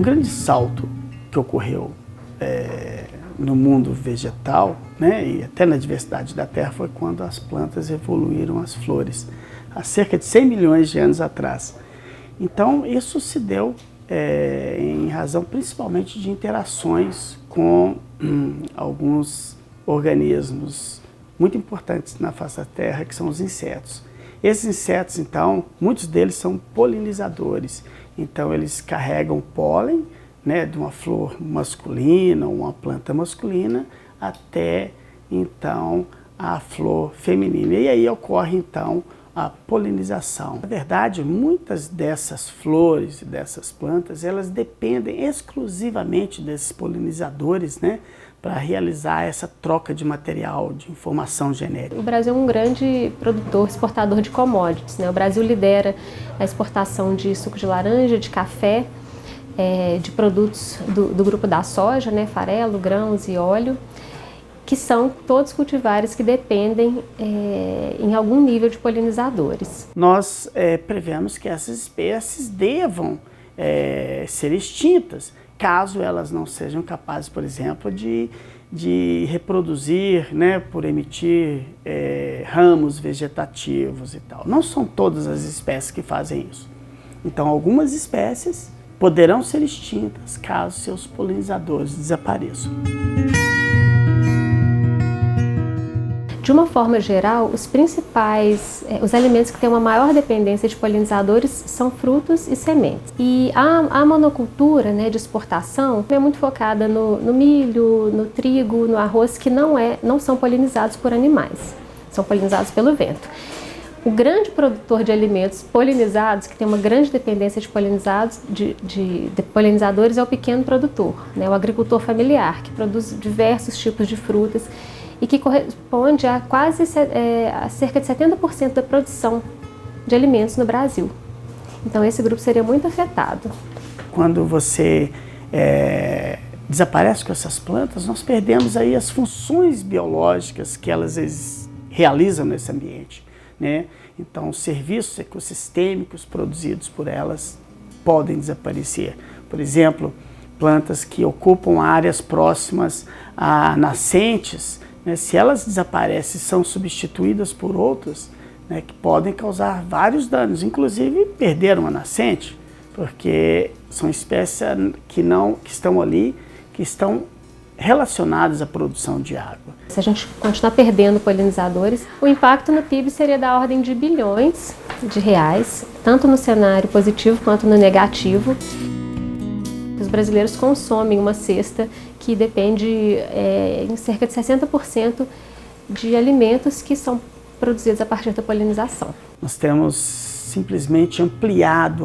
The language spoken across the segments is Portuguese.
grande salto que ocorreu no mundo vegetal, né, e até na diversidade da Terra, foi quando as plantas evoluíram as flores, há cerca de 100 milhões de anos atrás. Então, isso se deu em razão principalmente de interações com alguns organismos muito importantes na face da Terra, que são os insetos. Esses insetos, então, muitos deles são polinizadores. Então, eles carregam pólen, né, de uma flor masculina, uma planta masculina, até, então, a flor feminina. E aí ocorre, então, a polinização. Na verdade, muitas dessas flores, dessas plantas, elas dependem exclusivamente desses polinizadores, né, para realizar essa troca de material, de informação genética. O Brasil é um grande produtor, exportador de commodities, né? O Brasil lidera a exportação de suco de laranja, de café, de produtos do grupo da soja, né? Farelo, grãos e óleo, que são todos cultivares que dependem em algum nível de polinizadores. Nós prevemos que essas espécies devam ser extintas, caso elas não sejam capazes, por exemplo, de reproduzir, né, por emitir ramos vegetativos e tal. Não são todas as espécies que fazem isso. Então, algumas espécies poderão ser extintas caso seus polinizadores desapareçam. De uma forma geral, os alimentos que têm uma maior dependência de polinizadores são frutos e sementes. E a monocultura, né, de exportação é muito focada no milho, no trigo, no arroz, que não são polinizados por animais, são polinizados pelo vento. O grande produtor de alimentos polinizados, que tem uma grande dependência de polinizadores, é o pequeno produtor, né, o agricultor familiar, que produz diversos tipos de frutas e que corresponde a a cerca de 70% da produção de alimentos no Brasil. Então esse grupo seria muito afetado. Quando você desaparece com essas plantas, nós perdemos aí as funções biológicas que elas realizam nesse ambiente, né? Então os serviços ecossistêmicos produzidos por elas podem desaparecer. Por exemplo, plantas que ocupam áreas próximas a nascentes, né, se elas desaparecem e são substituídas por outras, né, que podem causar vários danos, inclusive perder uma nascente, porque são espécies que estão ali, que estão relacionadas à produção de água. Se a gente continuar perdendo polinizadores, o impacto no PIB seria da ordem de bilhões de reais, tanto no cenário positivo quanto no negativo. Os brasileiros consomem uma cesta que depende em cerca de 60% de alimentos que são produzidos a partir da polinização. Nós temos simplesmente ampliado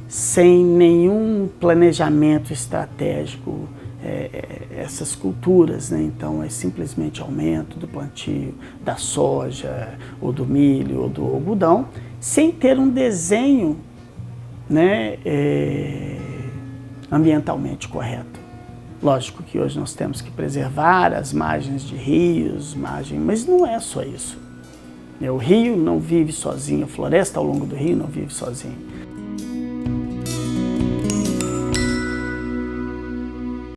sem nenhum planejamento estratégico essas culturas, né? Então é simplesmente aumento do plantio da soja, ou do milho, ou do algodão, sem ter um desenho, né, ambientalmente correto. Lógico que hoje nós temos que preservar as margens de rios, mas não é só isso. O rio não vive sozinho, a floresta ao longo do rio não vive sozinho.